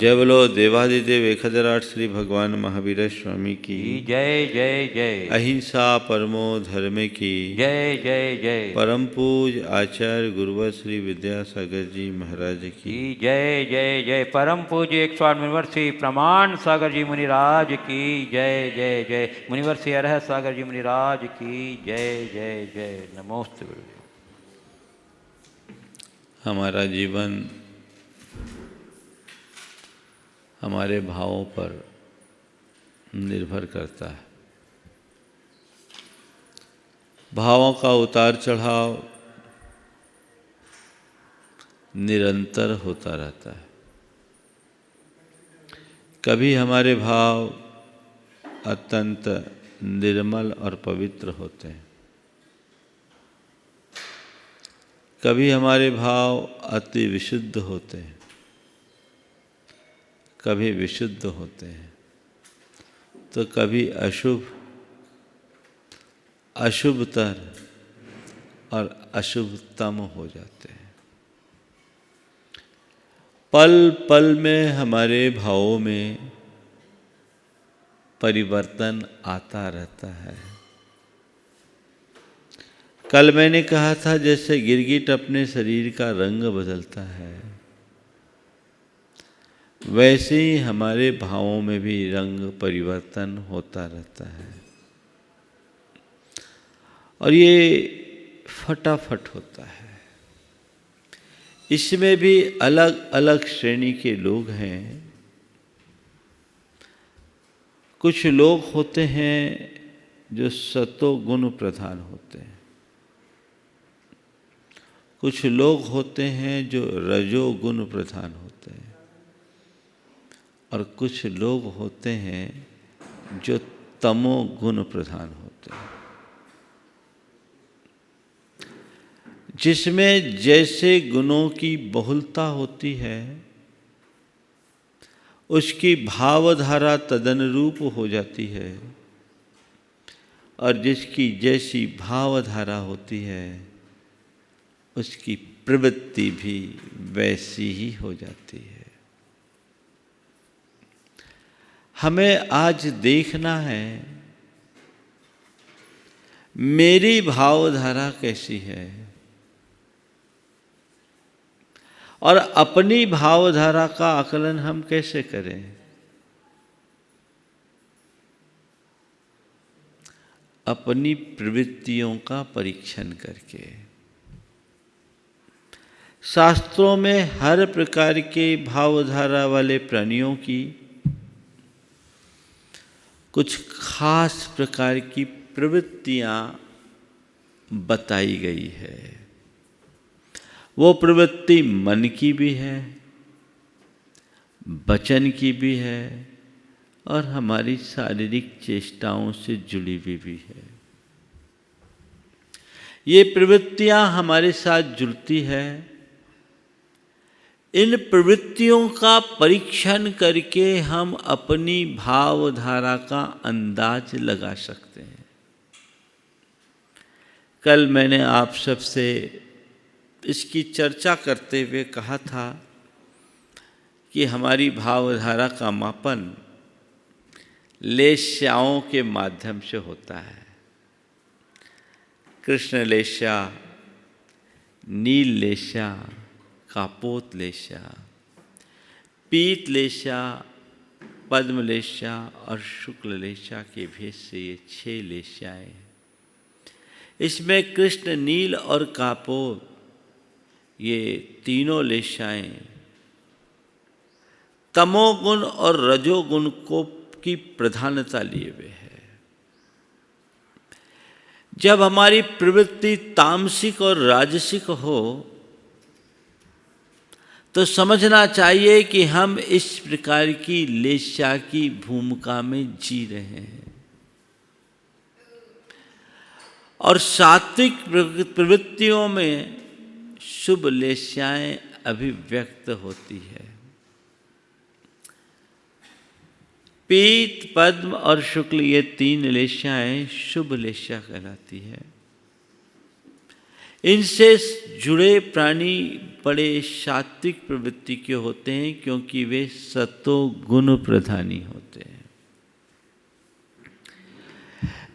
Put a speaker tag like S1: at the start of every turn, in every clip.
S1: जय बोलो देवादिदेव 1008 श्री भगवान महावीर स्वामी की
S2: जय जय जय।
S1: अहिंसा परमो धर्म की
S2: जय जय जय।
S1: परम पूज आचार्य गुरुवर श्री विद्यासागर जी महाराज की
S2: जय जय जय। परम पूज्य 108 मुनिवर श्री प्रमाण सागर जी मुनिराज की जय जय जय। मुनिवर श्री अरहत सागर जी मुनिराज की जय जय जय। नमोस्तु गुरुदेव।
S1: हमारा जीवन हमारे भावों पर निर्भर करता है। भावों का उतार चढ़ाव निरंतर होता रहता है। कभी हमारे भाव अत्यंत निर्मल और पवित्र होते हैं, कभी हमारे भाव अति विशुद्ध होते हैं, कभी विशुद्ध होते हैं, तो कभी अशुभ, अशुभतर और अशुभतम हो जाते हैं। पल पल में हमारे भावों में परिवर्तन आता रहता है। कल मैंने कहा था जैसे गिरगिट अपने शरीर का रंग बदलता है, वैसे ही हमारे भावों में भी रंग परिवर्तन होता रहता है। और ये फटाफट होता है। इसमें भी अलग अलग श्रेणी के लोग हैं। कुछ लोग होते हैं जो सतो गुण प्रधान होते हैं, कुछ लोग होते हैं जो रजोगुण प्रधान होते हैं, और कुछ लोग होते हैं जो तमोगुण प्रधान होते हैं। जिसमें जैसे गुणों की बहुलता होती है, उसकी भावधारा तदनुरूप हो जाती है, और जिसकी जैसी भावधारा होती है उसकी प्रवृत्ति भी वैसी ही हो जाती है। हमें आज देखना है मेरी भावधारा कैसी है, और अपनी भावधारा का आकलन हम कैसे करें। अपनी प्रवृत्तियों का परीक्षण करके। शास्त्रों में हर प्रकार के भावधारा वाले प्राणियों की कुछ खास प्रकार की प्रवृत्तियां बताई गई है। वो प्रवृत्ति मन की भी है, वचन की भी है, और हमारी शारीरिक चेष्टाओं से जुड़ी हुई भी है। ये प्रवृत्तियां हमारे साथ जुड़ती है। इन प्रवृत्तियों का परीक्षण करके हम अपनी भावधारा का अंदाज लगा सकते हैं। कल मैंने आप सबसे इसकी चर्चा करते हुए कहा था कि हमारी भावधारा का मापन लेश्याओं के माध्यम से होता है। कृष्ण लेश्या, नील लेश्या, कापोत लेश्या, पीत लेश्या, पद्म लेश्या और शुक्ल लेश्या के भेद से ये 6 लेश्याएं। इसमें कृष्ण, नील और कापोत, ये तीनों लेश्याएं तमोगुण और रजोगुण को की प्रधानता लिए हुए है। जब हमारी प्रवृत्ति तामसिक और राजसिक हो तो समझना चाहिए कि हम इस प्रकार की लेश्या की भूमिका में जी रहे हैं। और सात्विक प्रवृत्तियों में शुभ लेश्याएं अभिव्यक्त होती है। पीत, पद्म और शुक्ल, ये 3 लेश्याएं शुभ लेश्या कहलाती है। इनसे जुड़े प्राणी बड़े सात्विक प्रवृत्ति के होते हैं, क्योंकि वे सतो गुण प्रधानी होते हैं।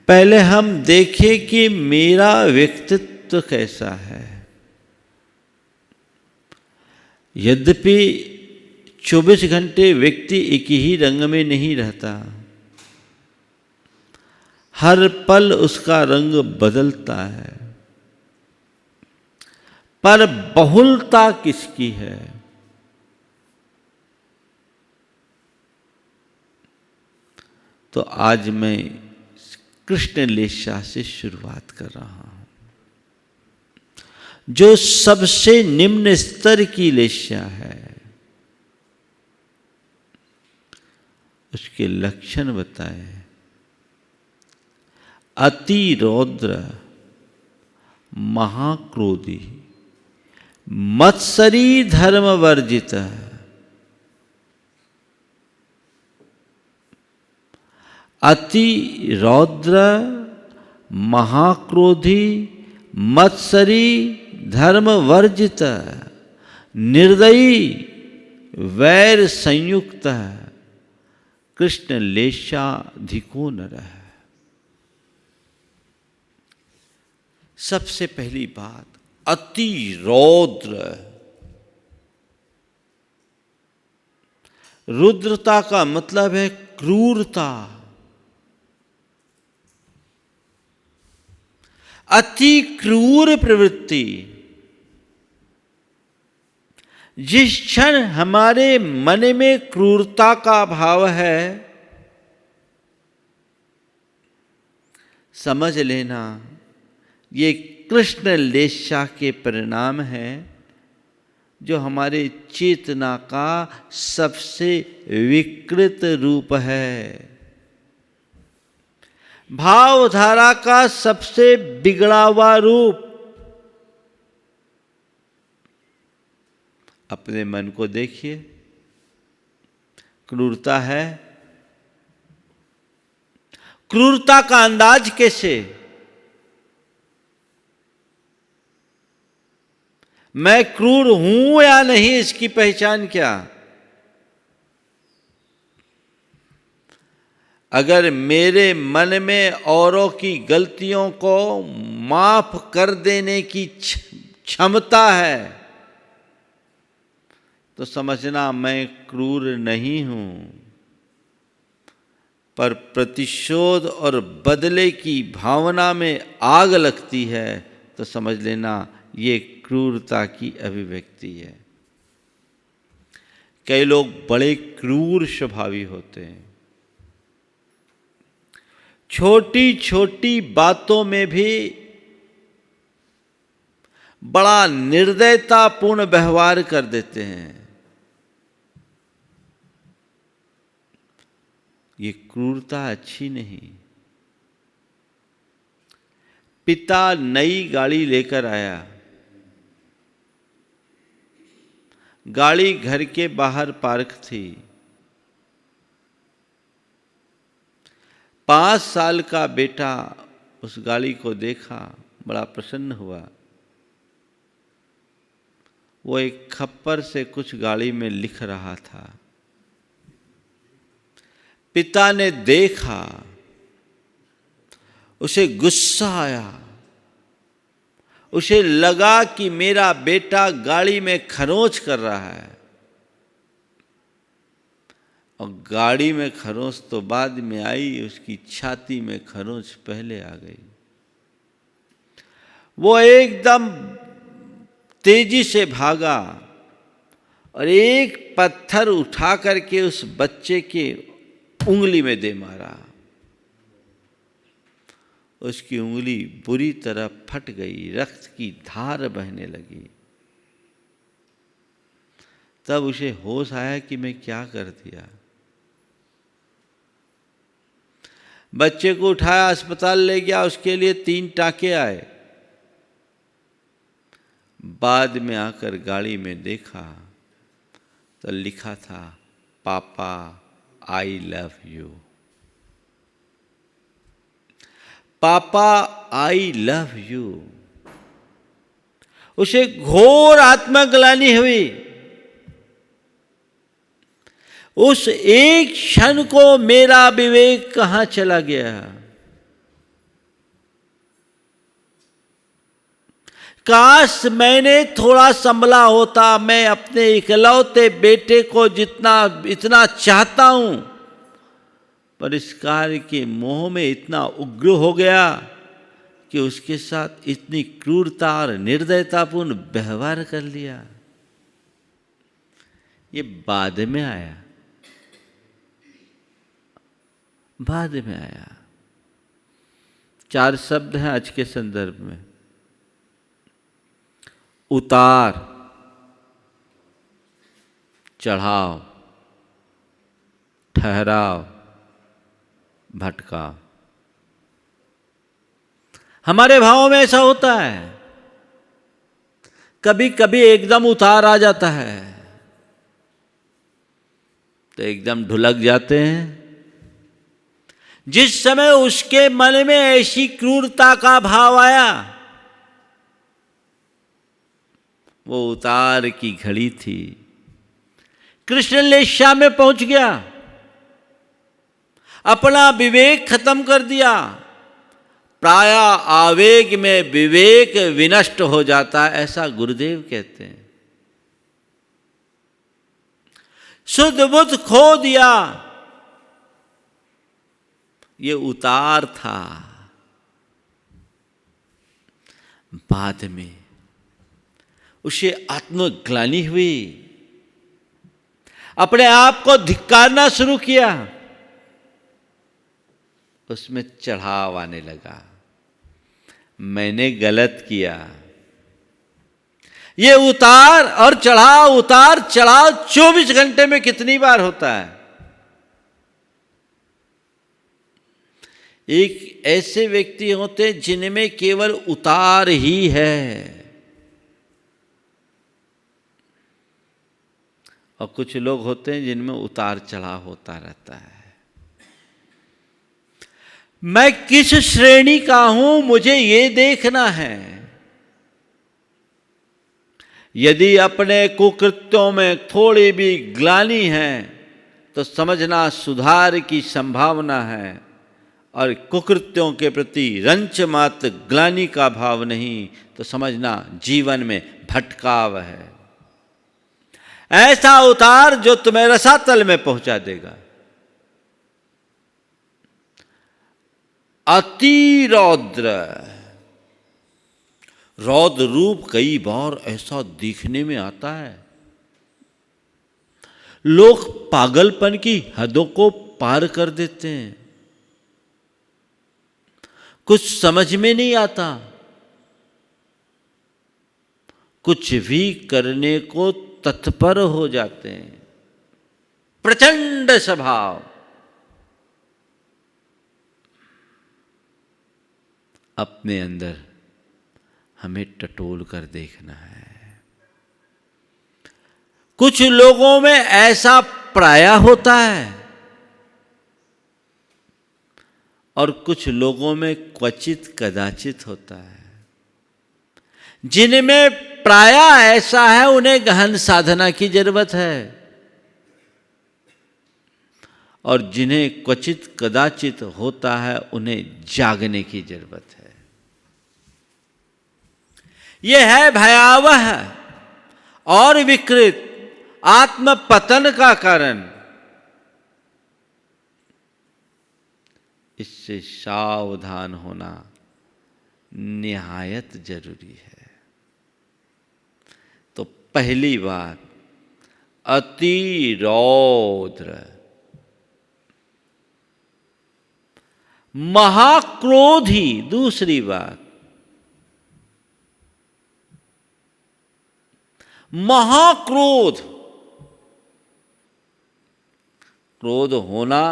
S1: पहले हम देखें कि मेरा व्यक्तित्व कैसा है। यद्यपि 24 घंटे व्यक्ति एक ही रंग में नहीं रहता, हर पल उसका रंग बदलता है, पर बहुलता किसकी है? तो आज मैं कृष्ण लेशा से शुरुआत कर रहा हूं, जो सबसे निम्न स्तर की लेशा है। उसके लक्षण बताए। अति रौद्र, महाक्रोधी, मत्सरी, धर्म वर्जित। अति रौद्र, महाक्रोधी, मत्सरी, धर्म वर्जित, निर्दयी, वैर संयुक्त, कृष्ण लेशाधिको नरः। सबसे पहली बात, अति रौद्र। रुद्रता का मतलब है क्रूरता। अति क्रूर प्रवृत्ति। जिस क्षण हमारे मन में क्रूरता का भाव है, समझ लेना ये कृष्ण लेशा के परिणाम है, जो हमारे चेतना का सबसे विकृत रूप है, भावधारा का सबसे बिगड़ा हुआ रूप। अपने मन को देखिए, क्रूरता है। क्रूरता का अंदाज कैसे? मैं क्रूर हूं या नहीं, इसकी पहचान क्या? अगर मेरे मन में औरों की गलतियों को माफ कर देने की क्षमता है, तो समझना मैं क्रूर नहीं हूं। पर प्रतिशोध और बदले की भावना में आग लगती है, तो समझ लेना ये क्रूरता की अभिव्यक्ति है। कई लोग बड़े क्रूर स्वभावी होते हैं, छोटी छोटी बातों में भी बड़ा निर्दयतापूर्ण व्यवहार कर देते हैं। ये क्रूरता अच्छी नहीं। पिता नई गाड़ी लेकर आया, गाड़ी घर के बाहर पार्क थी। 5 साल का बेटा उस गाड़ी को देखा, बड़ा प्रसन्न हुआ। वो एक खप्पर से कुछ गाड़ी में लिख रहा था। पिता ने देखा, उसे गुस्सा आया। उसे लगा कि मेरा बेटा गाड़ी में खरोंच कर रहा है, और गाड़ी में खरोंच तो बाद में आई, उसकी छाती में खरोंच पहले आ गई। वो एकदम तेजी से भागा और एक पत्थर उठा करके उस बच्चे के उंगली में दे मारा। उसकी उंगली बुरी तरह फट गई, रक्त की धार बहने लगी। तब उसे होश आया कि मैं क्या कर दिया। बच्चे को उठाया, अस्पताल ले गया, उसके लिए 3 टाँके आए। बाद में आकर गाड़ी में देखा तो लिखा था, पापा आई लव यू। पापा आई लव यू। उसे घोर आत्मग्लानि हुई। उस एक क्षण को मेरा विवेक कहां चला गया। काश मैंने थोड़ा संभला होता। मैं अपने इकलौते बेटे को इतना चाहता हूं, पर इस कार्य के मोह में इतना उग्र हो गया कि उसके साथ इतनी क्रूरता और निर्दयतापूर्ण व्यवहार कर लिया। ये बाद में आया, बाद में आया। 4 शब्द हैं आज के संदर्भ में। उतार, चढ़ाव, ठहराव, भटकाव। हमारे भावों में ऐसा होता है। कभी कभी एकदम उतार आ जाता है तो एकदम ढुलक जाते हैं। जिस समय उसके मन में ऐसी क्रूरता का भाव आया, वो उतार की घड़ी थी। कृष्ण लेशा में पहुंच गया, अपना विवेक खत्म कर दिया। प्राय आवेग में विवेक विनष्ट हो जाता है, ऐसा गुरुदेव कहते हैं। शुद्ध बुद्ध खो दिया। ये उतार था। बाद में उसे आत्मग्लानि हुई, अपने आप को धिक्कारना शुरू किया। उसमें चढ़ाव आने लगा, मैंने गलत किया। ये उतार और चढ़ाव, उतार चढ़ाव 24 घंटे में कितनी बार होता है। एक ऐसे व्यक्ति होते जिनमें केवल उतार ही है, और कुछ लोग होते हैं जिनमें उतार चढ़ाव होता रहता है। मैं किस श्रेणी का हूं, मुझे ये देखना है। यदि अपने कुकृत्यों में थोड़ी भी ग्लानि है तो समझना सुधार की संभावना है, और कुकृत्यों के प्रति रंच मात्र ग्लानि का भाव नहीं तो समझना जीवन में भटकाव है। ऐसा उतार जो तुम्हें रसातल में पहुंचा देगा। अति रौद्र, रौद्र रूप कई बार ऐसा दिखने में आता है। लोग पागलपन की हदों को पार कर देते हैं, कुछ समझ में नहीं आता, कुछ भी करने को तत्पर हो जाते हैं। प्रचंड स्वभाव। अपने अंदर हमें टटोल कर देखना है। कुछ लोगों में ऐसा प्राय होता है और कुछ लोगों में क्वचित कदाचित होता है। जिनमें प्राय ऐसा है उन्हें गहन साधना की जरूरत है, और जिन्हें क्वचित कदाचित होता है उन्हें जागने की जरूरत है। यह है भयावह और विकृत आत्म पतन का कारण। इससे सावधान होना निहायत जरूरी है। तो पहली बात अति रौद्र, महाक्रोधी। दूसरी बात महाक्रोध, क्रोध होना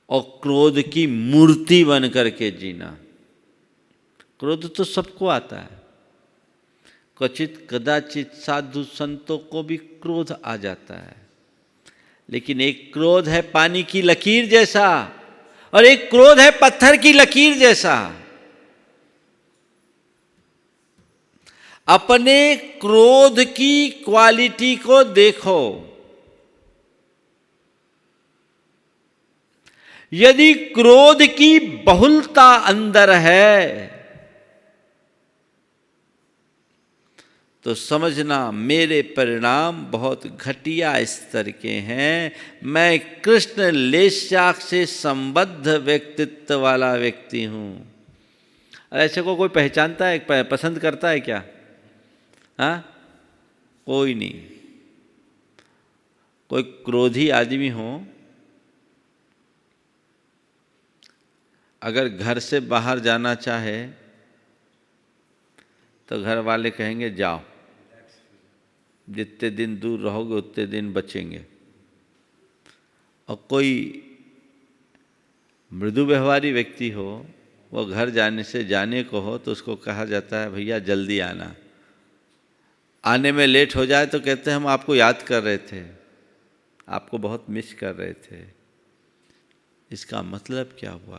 S1: और क्रोध की मूर्ति बन करके जीना। क्रोध तो सबको आता है, क्वचित कदाचित साधु संतों को भी क्रोध आ जाता है, लेकिन एक क्रोध है पानी की लकीर जैसा और एक क्रोध है पत्थर की लकीर जैसा। अपने क्रोध की क्वालिटी को देखो। यदि क्रोध की बहुलता अंदर है तो समझना मेरे परिणाम बहुत घटिया स्तर के हैं। मैं कृष्ण लेशाक से संबद्ध व्यक्तित्व वाला व्यक्ति हूं। ऐसे को कोई पहचानता है, पसंद करता है क्या? हाँ, कोई नहीं। कोई क्रोधी आदमी हो, अगर घर से बाहर जाना चाहे तो घर वाले कहेंगे जाओ, जितने दिन दूर रहोगे उतने दिन बचेंगे। और कोई मृदु व्यवहारी व्यक्ति हो, वो घर जाने को हो तो उसको कहा जाता है भैया जल्दी आना। आने में लेट हो जाए तो कहते हैं हम आपको याद कर रहे थे, आपको बहुत मिस कर रहे थे। इसका मतलब क्या हुआ?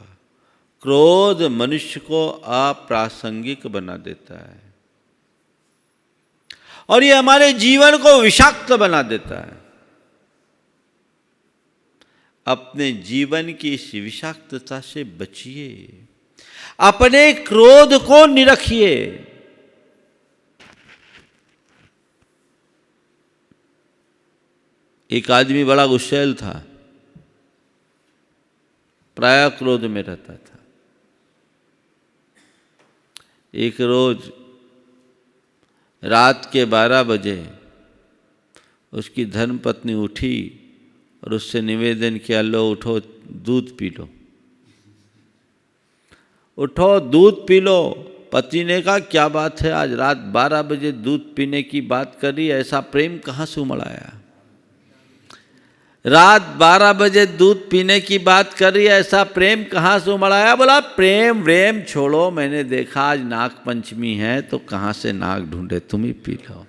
S1: क्रोध मनुष्य को अप्रासंगिक बना देता है और ये हमारे जीवन को विषाक्त बना देता है। अपने जीवन की इस विषाक्तता से बचिए, अपने क्रोध को निरखिए। एक आदमी बड़ा गुस्सैल था, प्रायः क्रोध में रहता था। एक रोज रात के 12 बजे उसकी धर्मपत्नी उठी और उससे निवेदन किया, लो उठो दूध पी लो, उठो दूध पी लो। पति ने कहा क्या बात है, आज रात 12 बजे दूध पीने की बात कर रही, ऐसा प्रेम कहाँ से उमड़ आया? रात 12 बजे दूध पीने की बात कर रही है, ऐसा प्रेम कहाँ से उमड़ आया? बोला प्रेम व्रेम छोड़ो, मैंने देखा आज नाग पंचमी है तो कहाँ से नाग ढूंढे, तुम ही पी लो।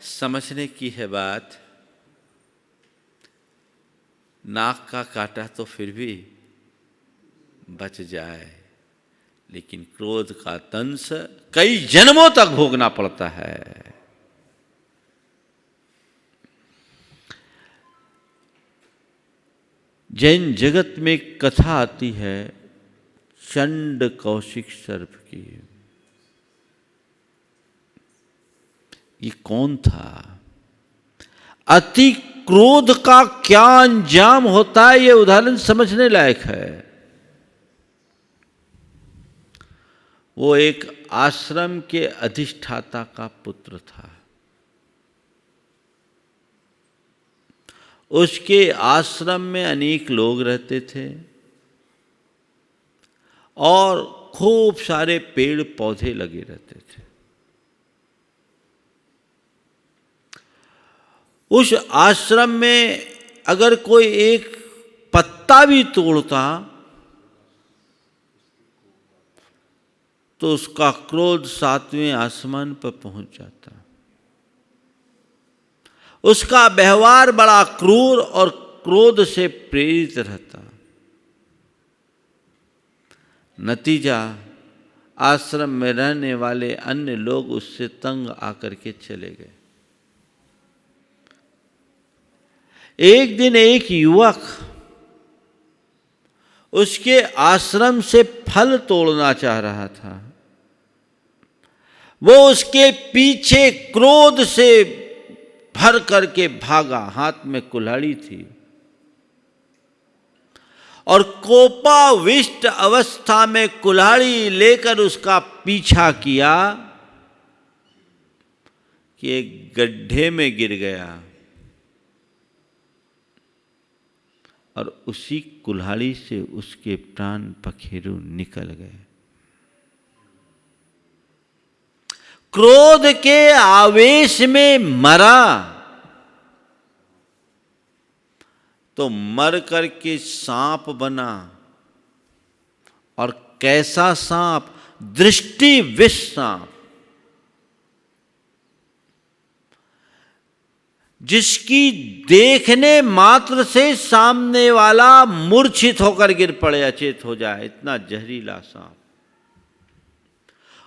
S1: समझने की है बात। नाक का काटा तो फिर भी बच जाए, लेकिन क्रोध का दंश कई जन्मों तक भोगना पड़ता है। जैन जगत में एक कथा आती है चंड कौशिक सर्प की। ये कौन था? अति क्रोध का क्या अंजाम होता है, ये उदाहरण समझने लायक है। वो एक आश्रम के अधिष्ठाता का पुत्र था। उसके आश्रम में अनेक लोग रहते थे और खूब सारे पेड़ पौधे लगे रहते थे। उस आश्रम में अगर कोई एक पत्ता भी तोड़ता तो उसका क्रोध 7वें आसमान पर पहुंच जाता। उसका व्यवहार बड़ा क्रूर और क्रोध से प्रेरित रहता। नतीजा, आश्रम में रहने वाले अन्य लोग उससे तंग आकर के चले गए। एक दिन एक युवक उसके आश्रम से फल तोड़ना चाह रहा था। वो उसके पीछे क्रोध से भर करके भागा, हाथ में कुल्हाड़ी थी और कोपाविष्ट अवस्था में कुल्हाड़ी लेकर उसका पीछा किया कि एक गड्ढे में गिर गया और उसी कुल्हाड़ी से उसके प्राण पखेरु निकल गए। क्रोध के आवेश में मरा तो मर करके सांप बना, और कैसा सांप? दृष्टि विष सांप। जिसकी देखने मात्र से सामने वाला मूर्छित होकर गिर पड़े, अचेत हो जाए, इतना जहरीला सांप।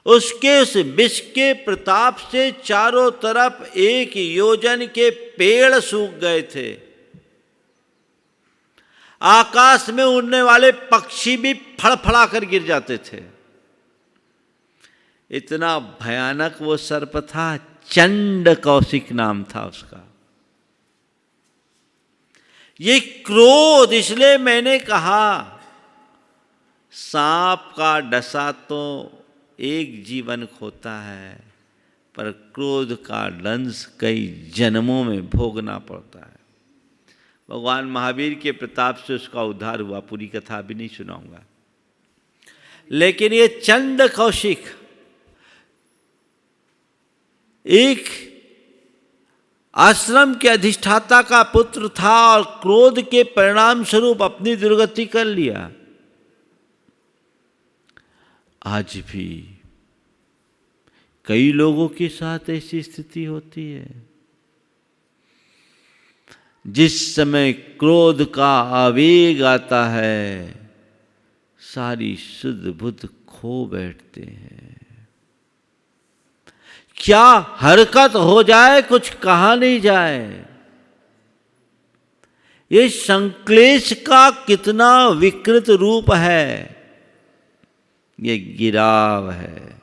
S1: उसके उस विष के प्रताप से चारों तरफ 1 योजन के पेड़ सूख गए थे। आकाश में उड़ने वाले पक्षी भी फड़फड़ा कर गिर जाते थे। इतना भयानक वो सर्प था। चंड कौशिक नाम था उसका। ये क्रोध, इसलिए मैंने कहा सांप का डसा तो एक जीवन खोता है, पर क्रोध का दंश कई जन्मों में भोगना पड़ता है। भगवान महावीर के प्रताप से उसका उद्धार हुआ। पूरी कथा भी नहीं सुनाऊंगा, लेकिन ये चंड कौशिक एक आश्रम के अधिष्ठाता का पुत्र था और क्रोध के परिणाम स्वरूप अपनी दुर्गति कर लिया। आज भी कई लोगों के साथ ऐसी स्थिति होती है। जिस समय क्रोध का आवेग आता है, सारी शुद्ध बुद्ध खो बैठते हैं। क्या हरकत हो जाए कुछ कहा नहीं जाए। ये संक्लेश का कितना विकृत रूप है। ये गिराव है।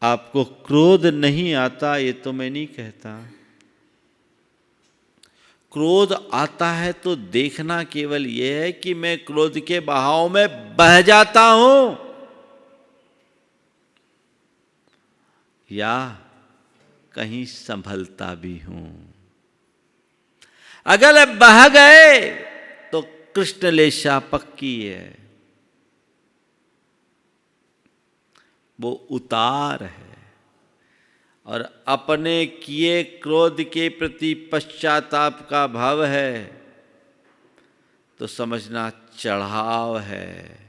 S1: आपको क्रोध नहीं आता ये तो मैं नहीं कहता। क्रोध आता है तो देखना केवल ये है कि मैं क्रोध के बहाव में बह जाता हूं या कहीं संभलता भी हूं। अगर बह गए तो कृष्ण लेशा पक्की है। वो उतार है और अपने किए क्रोध के प्रति पश्चाताप का भाव है तो समझना चढ़ाव है,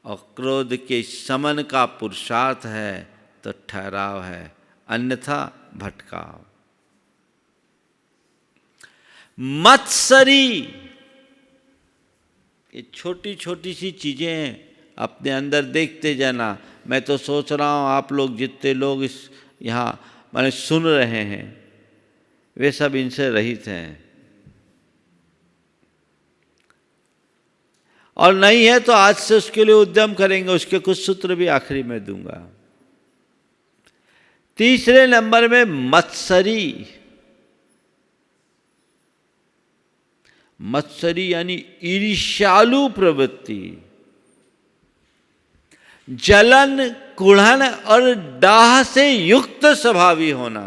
S1: और क्रोध के शमन का पुरुषार्थ है तो ठहराव है, अन्यथा भटकाव। मत्सरी, ये छोटी छोटी सी चीजें अपने अंदर देखते जाना। मैं तो सोच रहा हूँ आप लोग जितने लोग इस यहाँ माने सुन रहे हैं वे सब इनसे रहित हैं, और नहीं है तो आज से उसके लिए उद्यम करेंगे। उसके कुछ सूत्र भी आखिरी में दूंगा। तीसरे नंबर में मत्सरी। मत्सरी यानी ईर्ष्यालु प्रवृत्ति, जलन, कुढ़न और डाह से युक्त स्वभावी होना।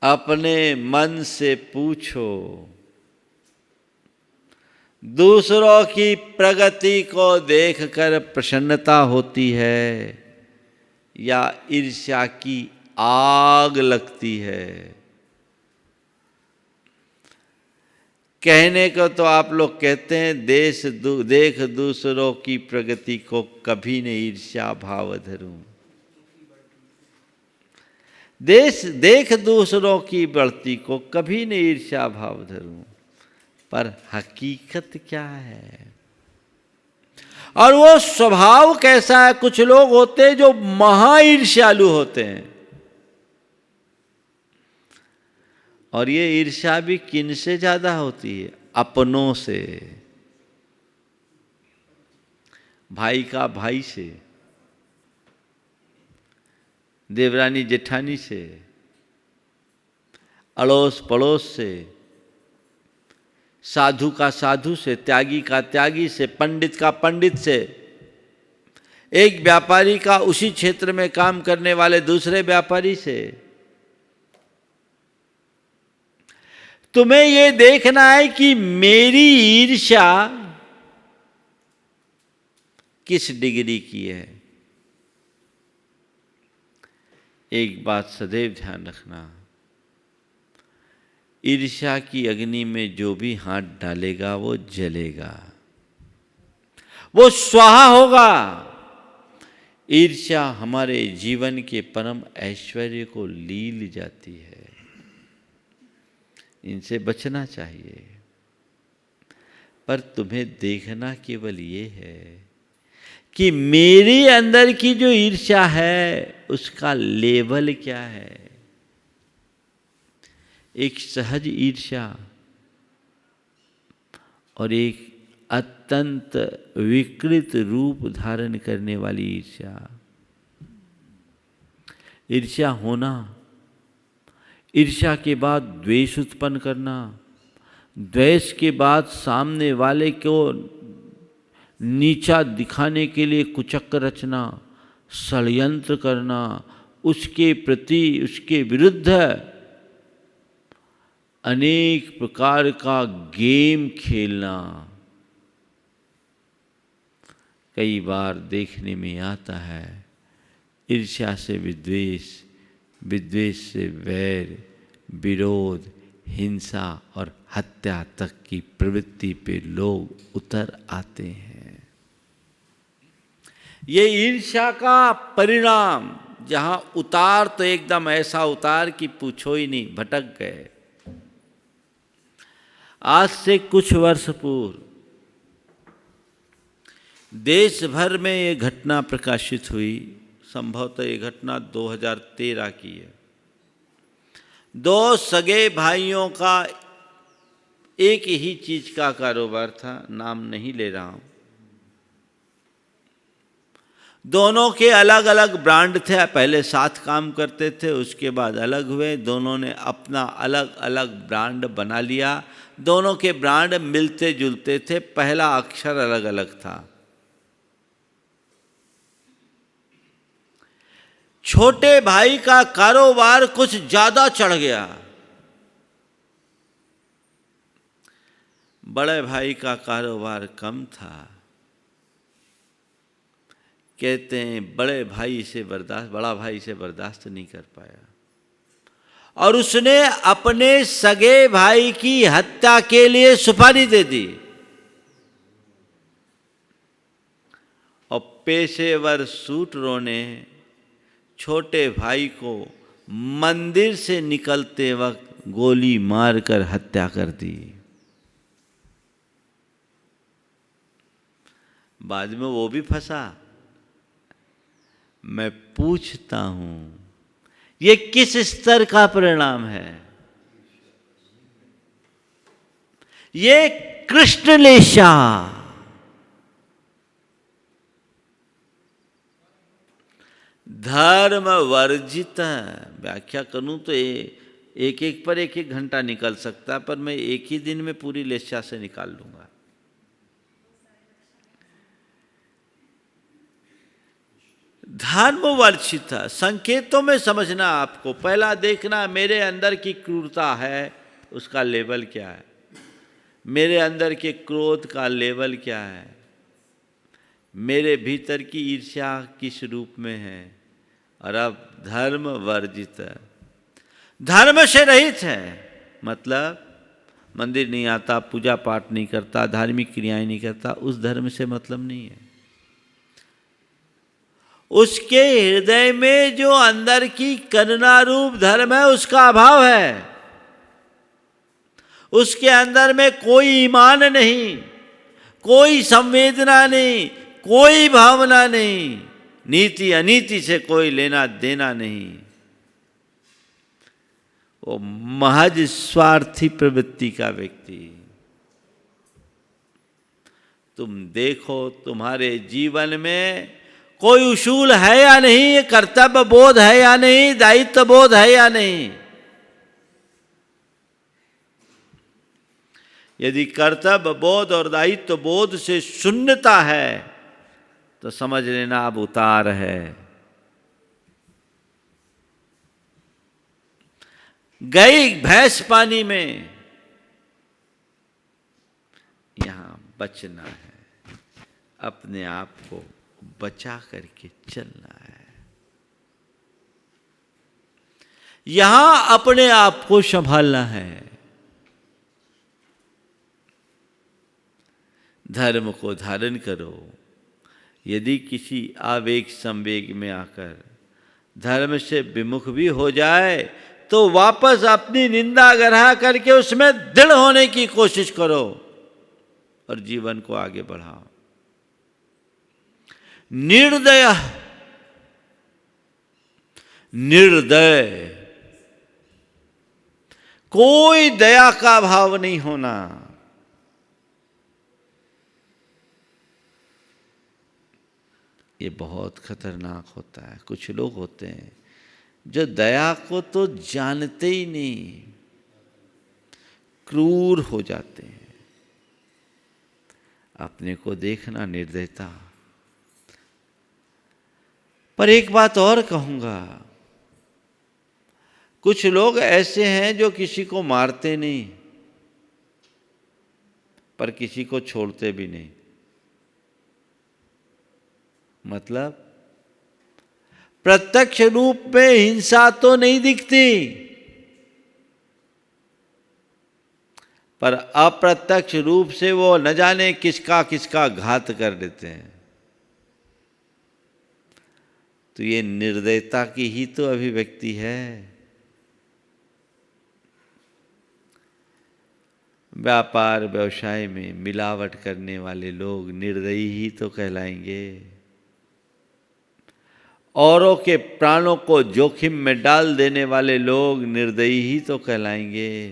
S1: अपने मन से पूछो, दूसरों की प्रगति को देखकर प्रसन्नता होती है या ईर्ष्या की आग लगती है। कहने को तो आप लोग कहते हैं देख दूसरों की प्रगति को कभी नहीं ईर्ष्या भाव धरूं। देख दूसरों की बढ़ती को कभी नहीं ईर्ष्या भाव धरूं, पर हकीकत क्या है और वो स्वभाव कैसा है। कुछ लोग होते हैं जो महा ईर्ष्यालु होते हैं, और ये ईर्ष्या भी किन से ज्यादा होती है? अपनों से। भाई का भाई से, देवरानी जेठानी से, अड़ोस पड़ोस से, साधु का साधु से, त्यागी का त्यागी से, पंडित का पंडित से, एक व्यापारी का उसी क्षेत्र में काम करने वाले दूसरे व्यापारी से। तुम्हें यह देखना है कि मेरी ईर्ष्या किस डिग्री की है। एक बात सदैव ध्यान रखना, ईर्ष्या की अग्नि में जो भी हाथ डालेगा वो जलेगा, वो स्वाहा होगा। ईर्ष्या हमारे जीवन के परम ऐश्वर्य को लील जाती है। इनसे बचना चाहिए। पर तुम्हें देखना केवल ये है कि मेरे अंदर की जो ईर्ष्या है उसका लेवल क्या है। एक सहज ईर्ष्या और एक अत्यंत विकृत रूप धारण करने वाली ईर्ष्या। ईर्ष्या होना, ईर्ष्या के बाद द्वेष उत्पन्न करना, द्वेष के बाद सामने वाले को नीचा दिखाने के लिए कुचक्र रचना, षड्यंत्र करना, उसके प्रति, उसके विरुद्ध अनेक प्रकार का गेम खेलना कई बार देखने में आता है। ईर्ष्या से विद्वेष, विद्वेष से वैर, विरोध, हिंसा और हत्या तक की प्रवृत्ति पे लोग उतर आते हैं। ये ईर्ष्या का परिणाम, जहां उतार तो एकदम ऐसा उतार कि पूछो ही नहीं, भटक गए। आज से कुछ वर्ष पूर्व देश भर में ये घटना प्रकाशित हुई। संभवतः ये घटना 2013 की है। दो सगे भाइयों का एक ही चीज का कारोबार था, नाम नहीं ले रहा हूं। दोनों के अलग अलग ब्रांड थे। पहले साथ काम करते थे, उसके बाद अलग हुए। दोनों ने अपना अलग अलग ब्रांड बना लिया। दोनों के ब्रांड मिलते जुलते थे, पहला अक्षर अलग अलग था। छोटे भाई का कारोबार कुछ ज्यादा चढ़ गया, बड़े भाई का कारोबार कम था। कहते हैं बड़ा भाई से बर्दाश्त नहीं कर पाया और उसने अपने सगे भाई की हत्या के लिए सुपारी दे दी। और पेशेवर शूटरों ने छोटे भाई को मंदिर से निकलते वक्त गोली मारकर हत्या कर दी। बाद में वो भी फंसा। मैं पूछता हूं, ये किस स्तर का परिणाम है? ये कृष्णलेशा, धर्म वर्जित। व्याख्या करूं तो एक एक पर एक एक घंटा निकल सकता है, पर मैं एक ही दिन में पूरी लेशा से निकाल लूंगा। धर्म वर्जित संकेतों में समझना आपको। पहला देखना मेरे अंदर की क्रूरता है, उसका लेवल क्या है। मेरे अंदर के क्रोध का लेवल क्या है। मेरे भीतर की ईर्ष्या किस रूप में है। और अब धर्म वर्जित, धर्म से रहित है। मतलब मंदिर नहीं आता, पूजा पाठ नहीं करता, धार्मिक क्रियाएं नहीं करता, उस धर्म से मतलब नहीं है। उसके हृदय में जो अंदर की करुणा रूप धर्म है, उसका अभाव है। उसके अंदर में कोई ईमान नहीं, कोई संवेदना नहीं, कोई भावना नहीं, नीति अनीति से कोई लेना देना नहीं। वो महज स्वार्थी प्रवृत्ति का व्यक्ति। तुम देखो तुम्हारे जीवन में कोई उसूल है या नहीं, कर्तव्य बोध है या नहीं, दायित्व बोध है या नहीं। यदि कर्तव्य बोध और दायित्व बोध से शून्यता है तो समझ लेना अब उतार है। गई भैंस पानी में, यहां बचना है, अपने आप को बचा करके चलना है। यहां अपने आप को संभालना है। धर्म को धारण करो, यदि किसी आवेग संवेग में आकर धर्म से विमुख भी हो जाए तो वापस अपनी निंदा ग्रह करके उसमें दृढ़ होने की कोशिश करो और जीवन को आगे बढ़ाओ। निर्दय, निर्दय, कोई दया का भाव नहीं होना। ये बहुत खतरनाक होता है। कुछ लोग होते हैं जो दया को तो जानते ही नहीं, क्रूर हो जाते हैं। अपने को देखना निर्दयता। पर एक बात और कहूंगा, कुछ लोग ऐसे हैं जो किसी को मारते नहीं पर किसी को छोड़ते भी नहीं। मतलब प्रत्यक्ष रूप में हिंसा तो नहीं दिखती पर अप्रत्यक्ष रूप से वो न जाने किसका किसका घात कर देते हैं। तो ये निर्दयता की ही तो अभिव्यक्ति है। व्यापार व्यवसाय में मिलावट करने वाले लोग निर्दयी ही तो कहलाएंगे। औरों के प्राणों को जोखिम में डाल देने वाले लोग निर्दयी ही तो कहलाएंगे।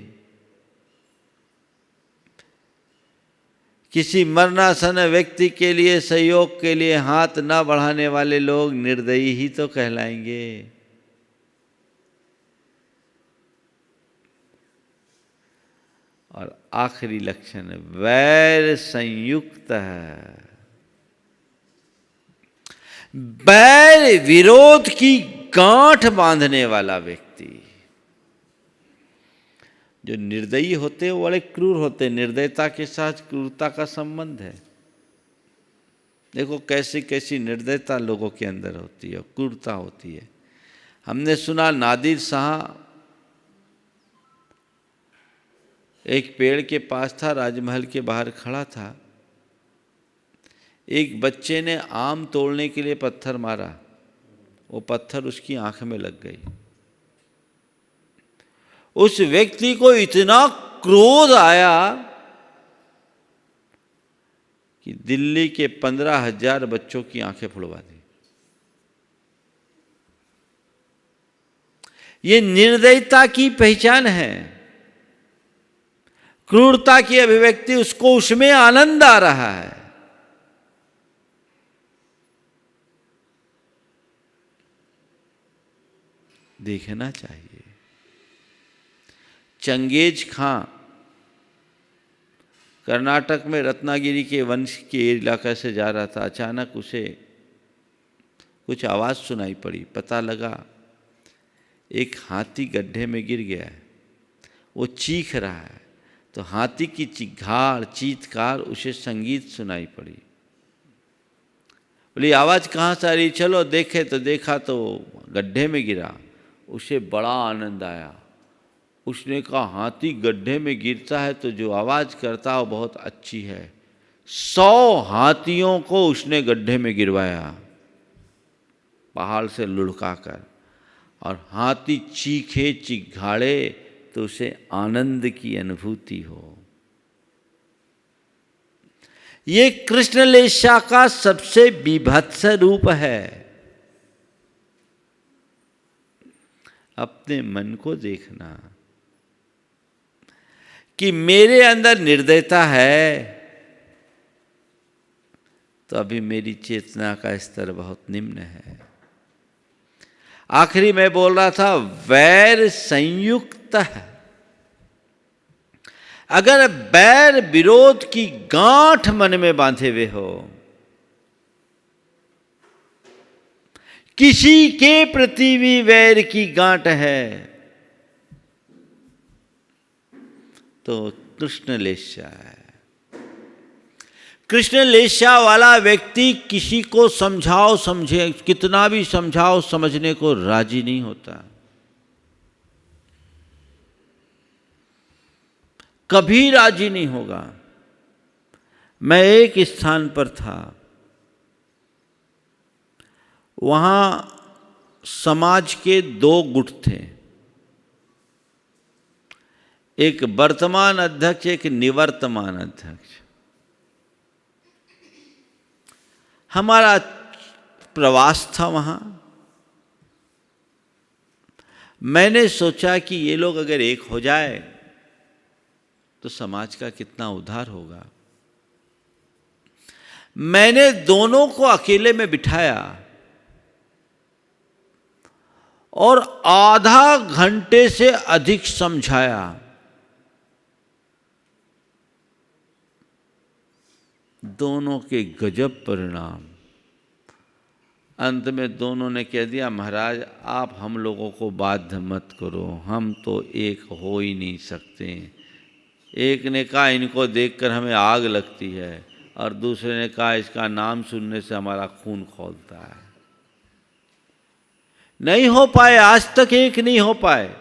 S1: किसी मरणासन व्यक्ति के लिए सहयोग के लिए हाथ न बढ़ाने वाले लोग निर्दयी ही तो कहलाएंगे। और आखिरी लक्षण वैर संयुक्त है। बैर विरोध की गांठ बांधने वाला व्यक्ति। जो निर्दयी होते हैं वो बड़े क्रूर होते हैं। निर्दयता के साथ क्रूरता का संबंध है। देखो कैसी कैसी निर्दयता लोगों के अंदर होती है, क्रूरता होती है। हमने सुना नादिर शाह एक पेड़ के पास था, राजमहल के बाहर खड़ा था। एक बच्चे ने आम तोड़ने के लिए पत्थर मारा, वो पत्थर उसकी आंख में लग गई। उस व्यक्ति को इतना क्रोध आया कि दिल्ली के 15,000 बच्चों की आंखें फोड़वा दी। ये निर्दयता की पहचान है। क्रूरता की अभिव्यक्ति, उसको उसमें आनंद आ रहा है। देखना चाहिए। चंगेज खां कर्नाटक में रत्नागिरी के वंश के इलाके से जा रहा था। अचानक उसे कुछ आवाज़ सुनाई पड़ी। पता लगा एक हाथी गड्ढे में गिर गया है, वो चीख रहा है। तो हाथी की चिघाड़ चीत्कार उसे संगीत सुनाई पड़ी। बोली आवाज़ कहाँ से आ रही, चलो देखे। तो देखा तो गड्ढे में गिरा। उसे बड़ा आनंद आया। उसने कहा हाथी गड्ढे में गिरता है तो जो आवाज़ करता है वो बहुत अच्छी है। 100 हाथियों को उसने गड्ढे में गिरवाया पहाड़ से लुढ़का कर, और हाथी चीखे चिघाड़े तो उसे आनंद की अनुभूति हो। ये कृष्ण लेशा का सबसे बीभत्स रूप है। अपने मन को देखना कि मेरे अंदर निर्दयता है तो अभी मेरी चेतना का स्तर बहुत निम्न है। आखिरी में बोल रहा था वैर संयुक्त है। अगर बैर विरोध की गांठ मन में बांधे हुए हो, किसी के प्रति भी वैर की गांठ है, तो कृष्ण लेशा है। कृष्ण लेशा वाला व्यक्ति किसी को समझाओ समझे, कितना भी समझाओ समझने को राजी नहीं होता। कभी राजी नहीं होगा। मैं एक स्थान पर था, वहाँ समाज के दो गुट थे, एक वर्तमान अध्यक्ष, एक निवर्तमान अध्यक्ष। हमारा प्रवास था वहाँ। मैंने सोचा कि ये लोग अगर एक हो जाए तो समाज का कितना उद्धार होगा। मैंने दोनों को अकेले में बिठाया और आधा घंटे से अधिक समझाया। दोनों के गजब परिणाम। अंत में दोनों ने कह दिया, महाराज आप हम लोगों को बाध्य मत करो, हम तो एक हो ही नहीं सकते। एक ने कहा इनको देखकर हमें आग लगती है, और दूसरे ने कहा इसका नाम सुनने से हमारा खून खौलता है। नहीं हो पाए, आज तक एक नहीं हो पाए।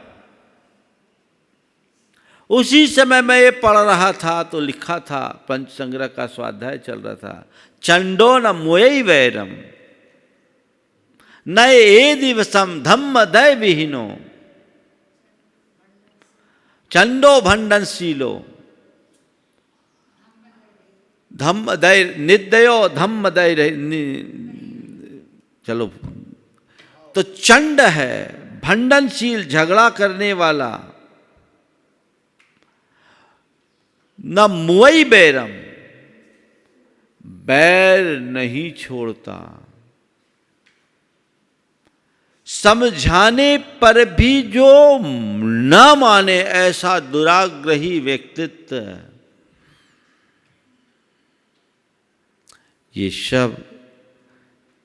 S1: उसी समय मैं ये पढ़ रहा था तो लिखा था, पंचसंग्रह का स्वाध्याय चल रहा था, चंडो न मुयई वैरम न ए दिवसम धम्म दय विहीनो चंडो भंडनशीलो धम्म दय निदयो धम्म दय। चलो, तो चंड है भंडनशील, झगड़ा करने वाला, न मुई बैरम, बैर नहीं छोड़ता। समझाने पर भी जो न माने ऐसा दुराग्रही व्यक्तित्व, ये सब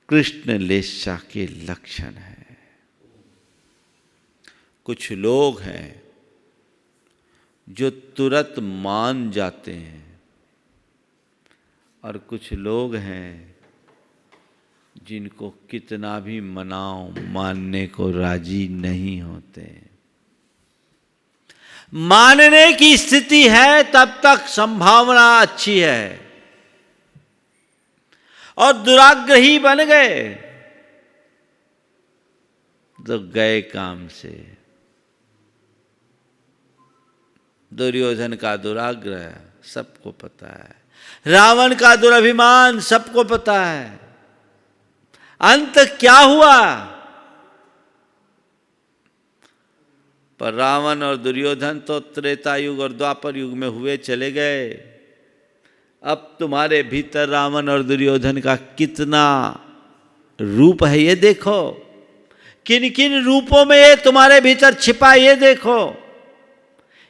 S1: कृष्ण लेशा के लक्षण है। कुछ लोग हैं जो तुरंत मान जाते हैं, और कुछ लोग हैं जिनको कितना भी मनाओ मानने को राजी नहीं होते। मानने की स्थिति है तब तक संभावना अच्छी है, और दुराग्रही बन गए तो गए काम से। दुर्योधन का दुराग्रह सबको पता है, रावण का दुराभिमान सबको पता है। अंत क्या हुआ? पर रावण और दुर्योधन तो त्रेता युग और द्वापर युग में हुए चले गए। अब तुम्हारे भीतर रावण और दुर्योधन का कितना रूप है ये देखो, किन किन रूपों में ये तुम्हारे भीतर छिपा ये देखो।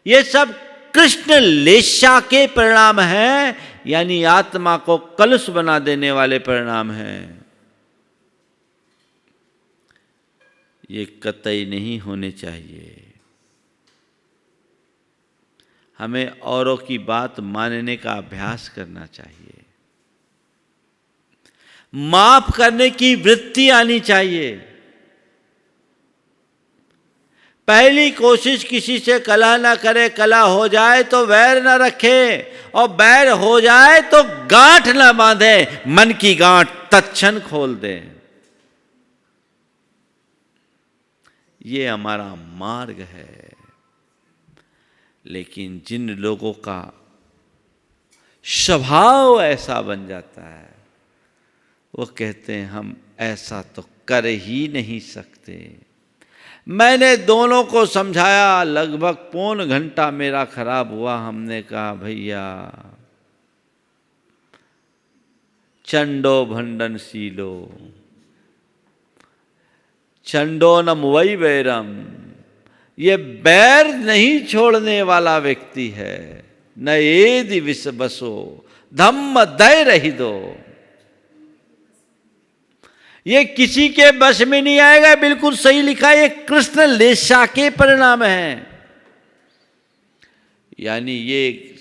S1: ये सब कृष्ण लेशा के परिणाम हैं, यानी आत्मा को कलुष बना देने वाले परिणाम हैं। ये कतई नहीं होने चाहिए। हमें औरों की बात मानने का अभ्यास करना चाहिए, माफ करने की वृत्ति आनी चाहिए। पहली कोशिश किसी से कलह ना करे, कलह हो जाए तो वैर ना रखे, और बैर हो जाए तो गांठ ना बांधे, मन की गांठ तत्क्षण खोल दे। ये हमारा मार्ग है। लेकिन जिन लोगों का स्वभाव ऐसा बन जाता है, वो कहते हैं हम ऐसा तो कर ही नहीं सकते। मैंने दोनों को समझाया, लगभग पौन घंटा मेरा खराब हुआ। हमने कहा भैया चंडो भंडनशीलो चंडो न मुवई बैरम, ये बैर नहीं छोड़ने वाला व्यक्ति है। न एदि विष बसो धम्म दय रही दो, ये किसी के बस में नहीं आएगा। बिल्कुल सही लिखा है, ये कृष्ण लेशा के परिणाम हैं। यानी ये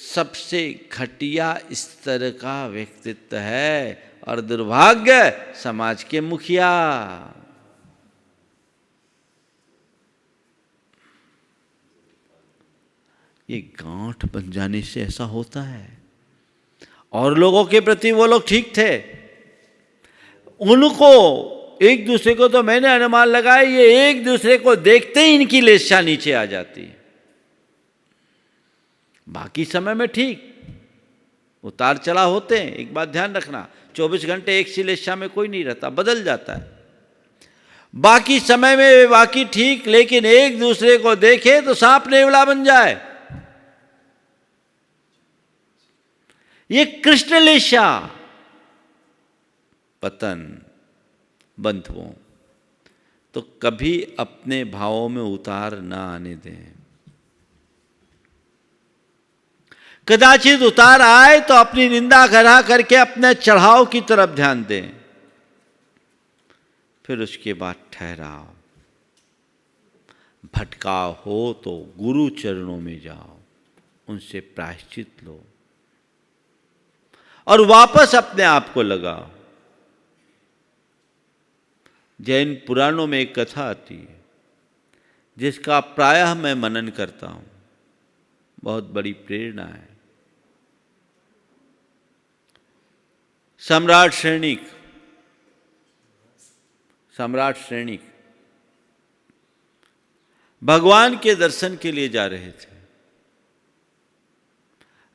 S1: सबसे घटिया स्तर का व्यक्तित्व है, और दुर्भाग्य समाज के मुखिया। ये गांठ बन जाने से ऐसा होता है। और लोगों के प्रति वो लोग ठीक थे, उनको एक दूसरे को तो मैंने अनुमान लगाया, ये एक दूसरे को देखते ही इनकी लेशा नीचे आ जाती है। बाकी समय में ठीक उतार चढ़ाव होते हैं, एक बात ध्यान रखना, 24 घंटे एक सी लेशा में कोई नहीं रहता, बदल जाता है। बाकी समय में बाकी ठीक, लेकिन एक दूसरे को देखे तो सांप नेवला बन जाए, ये कृष्ण लेशा। पतन बंधुओं, तो कभी अपने भावों में उतार ना आने दें। कदाचित उतार आए तो अपनी निंदा करा करके अपने चढ़ाव की तरफ ध्यान दें, फिर उसके बाद ठहराओ। भटकाव हो तो गुरु चरणों में जाओ, उनसे प्रायश्चित लो और वापस अपने आप को लगाओ। जैन पुराणों में एक कथा आती है जिसका प्रायः मैं मनन करता हूं, बहुत बड़ी प्रेरणा है। सम्राट श्रेणिक भगवान के दर्शन के लिए जा रहे थे।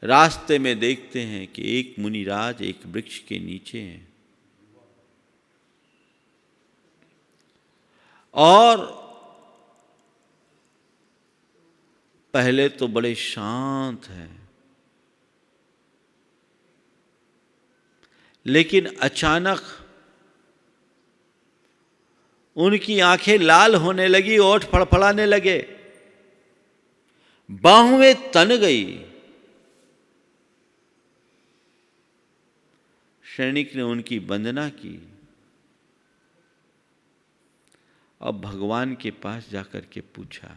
S1: रास्ते में देखते हैं कि एक मुनिराज एक वृक्ष के नीचे हैं और पहले तो बड़े शांत हैं, लेकिन अचानक उनकी आंखें लाल होने लगी, ओठ फड़फड़ाने लगे, बाहुएं तन गई। सैनिक ने उनकी वंदना की और भगवान के पास जाकर के पूछा,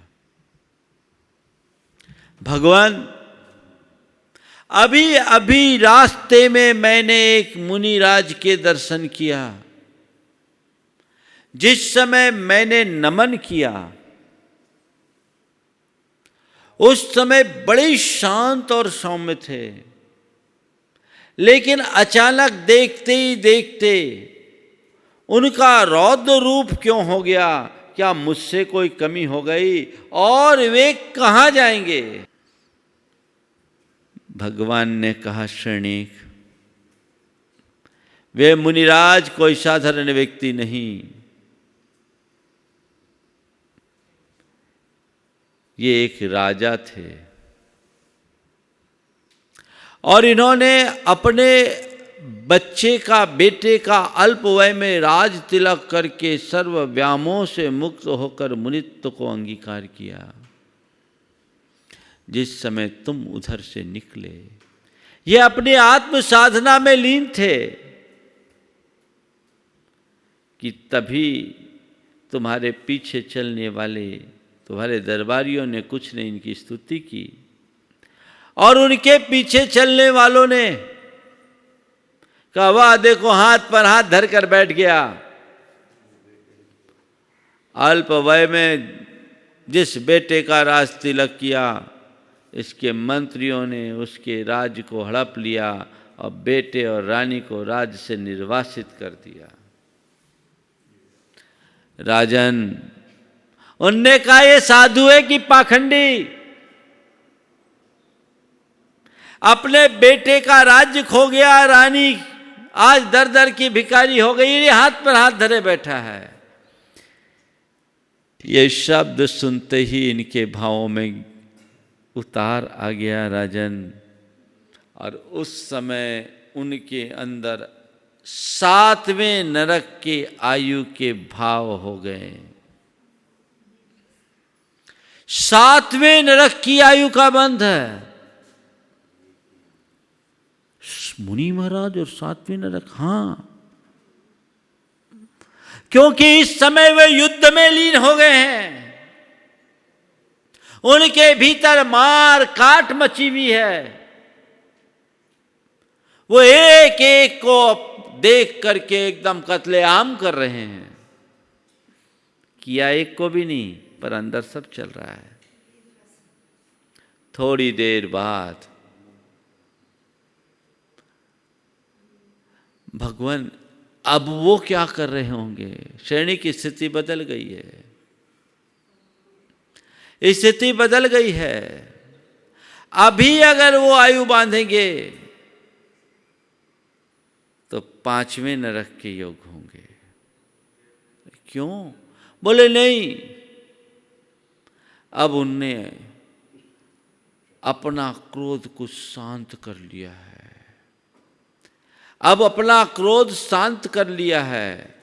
S1: भगवान अभी अभी रास्ते में मैंने एक मुनिराज के दर्शन किया, जिस समय मैंने नमन किया उस समय बड़े शांत और सौम्य थे, लेकिन अचानक देखते ही देखते उनका रौद्र रूप क्यों हो गया? क्या मुझसे कोई कमी हो गई और वे कहां जाएंगे? भगवान ने कहा, श्रेणिक, वे मुनिराज कोई साधारण व्यक्ति नहीं, ये एक राजा थे और इन्होंने अपने बच्चे का, बेटे का अल्प वय में राज तिलक करके सर्व व्यामों से मुक्त होकर मुनित्व को अंगीकार किया। जिस समय तुम उधर से निकले, ये अपनी आत्म साधना में लीन थे कि तभी तुम्हारे पीछे चलने वाले तुम्हारे दरबारियों ने कुछ ने इनकी स्तुति की और उनके पीछे चलने वालों ने कहा, वाह देखो हाथ पर हाथ धर कर बैठ गया, अल्प वय में जिस बेटे का राज तिलक किया, इसके मंत्रियों ने उसके राज्य को हड़प लिया और बेटे और रानी को राज्य से निर्वासित कर दिया। राजन, उनने कहा, ये साधु है कि पाखंडी? अपने बेटे का राज्य खो गया, रानी आज दर दर की भिखारी हो गई, ये हाथ पर हाथ धरे बैठा है। ये शब्द सुनते ही इनके भावों में उतार आ गया राजन, और उस समय उनके अंदर 7वें नरक के आयु के भाव हो गए। 7वें नरक की आयु का बंध है। मुनि महाराज और 7वें नरक, हाँ, क्योंकि इस समय वे युद्ध में लीन हो गए हैं। उनके भीतर मार काट मची हुई है। वो एक एक को देख करके एकदम कत्लेआम कर रहे हैं। किया एक को भी नहीं, पर अंदर सब चल रहा है। थोड़ी देर बाद भगवान अब वो क्या कर रहे होंगे? श्रेणी की स्थिति बदल गई है, स्थिति बदल गई है। अभी अगर वो आयु बांधेंगे तो 5वें नरक के योग होंगे। क्यों? बोले नहीं, अब उनने अपना क्रोध को शांत कर लिया है, अब अपना क्रोध शांत कर लिया है,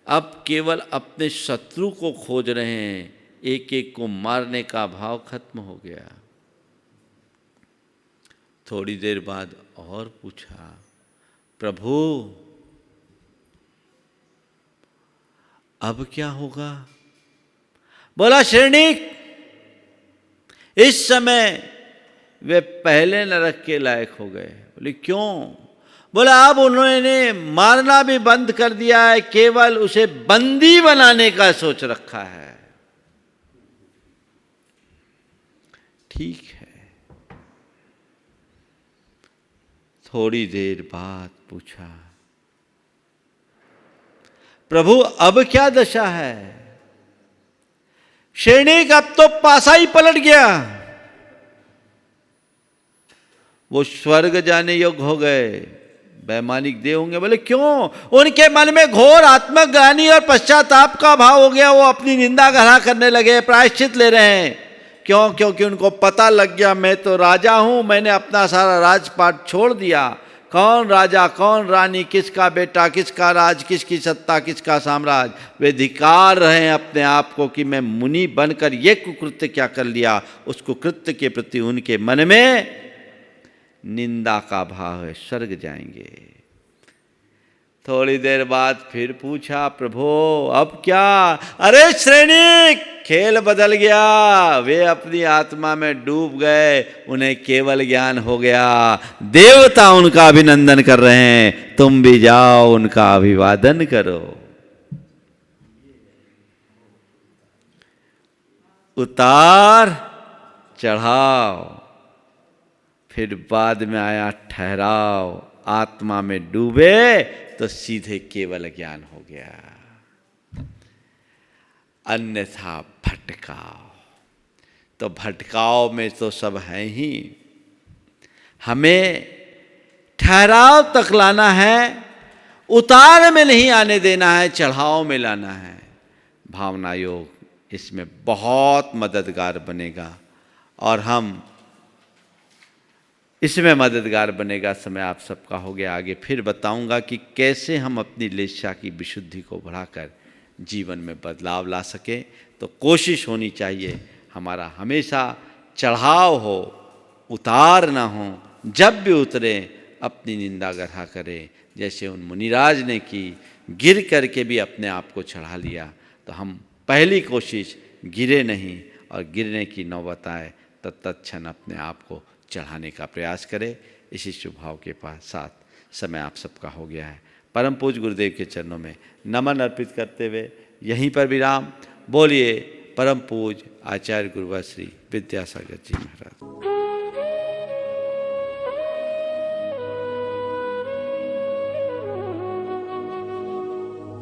S1: अब केवल अपने शत्रु को खोज रहे हैं, एक एक को मारने का भाव खत्म हो गया। थोड़ी देर बाद और पूछा, प्रभु अब क्या होगा? बोला, श्रेणिक, इस समय वे पहले नरक के लायक हो गए। बोले, क्यों? बोला, अब उन्होंने मारना भी बंद कर दिया है, केवल उसे बंदी बनाने का सोच रखा है। ठीक है। थोड़ी देर बाद पूछा, प्रभु अब क्या दशा है? श्रेणिक, अब तो पासा ही पलट गया, वो स्वर्ग जाने योग्य हो गए, वैमानिक देह होंगे। बोले, क्यों? उनके मन में घोर आत्मग्लानि और पश्चाताप का भाव हो गया, वो अपनी निंदा गढ़ा करने लगे, प्रायश्चित ले रहे हैं। क्यों? क्योंकि उनको पता लग गया मैं तो राजा हूं, मैंने अपना सारा राजपाट छोड़ दिया। कौन राजा, कौन रानी, किसका बेटा, किसका राज, किसकी सत्ता, किसका साम्राज्य। वे धिक्कार रहे हैं अपने आप को कि मैं मुनि बनकर ये कुकृत्य क्या कर लिया। उस कुकृत्य के प्रति उनके मन में निंदा का भाव है, स्वर्ग जाएंगे। थोड़ी देर बाद फिर पूछा, प्रभु अब क्या? अरे श्रेणिक, खेल बदल गया, वे अपनी आत्मा में डूब गए, उन्हें केवल ज्ञान हो गया। देवता उनका अभिनंदन कर रहे हैं, तुम भी जाओ उनका अभिवादन करो। उतार चढ़ाव, फिर बाद में आया ठहराव। आत्मा में डूबे तो सीधे केवल ज्ञान हो गया, अन्यथा भटकाव। तो भटकाव में तो सब है ही, हमें ठहराव तक लाना है, उतार में नहीं आने देना है, चढ़ाव में लाना है। भावना योग इसमें बहुत मददगार बनेगा और हम इसमें मददगार बनेगा। समय आप सबका हो गया, आगे फिर बताऊंगा कि कैसे हम अपनी लेशा की विशुद्धि को बढ़ाकर जीवन में बदलाव ला सकें। तो कोशिश होनी चाहिए हमारा हमेशा चढ़ाव हो, उतार ना हो। जब भी उतरे अपनी निंदा गढ़ा करें, जैसे उन मुनिराज ने की, गिर करके भी अपने आप को चढ़ा लिया। तो हम पहली कोशिश गिरे नहीं, और गिरने की नौबत आए तो तत्क्षण अपने आप को चढ़ाने का प्रयास करें। इसी शुभ भाव के साथ समय आप सबका हो गया है। परम पूज्य गुरुदेव के चरणों में नमन अर्पित करते हुए यहीं पर विराम। बोलिए परम पूज्य आचार्य गुरुवर श्री विद्यासागर जी महाराज।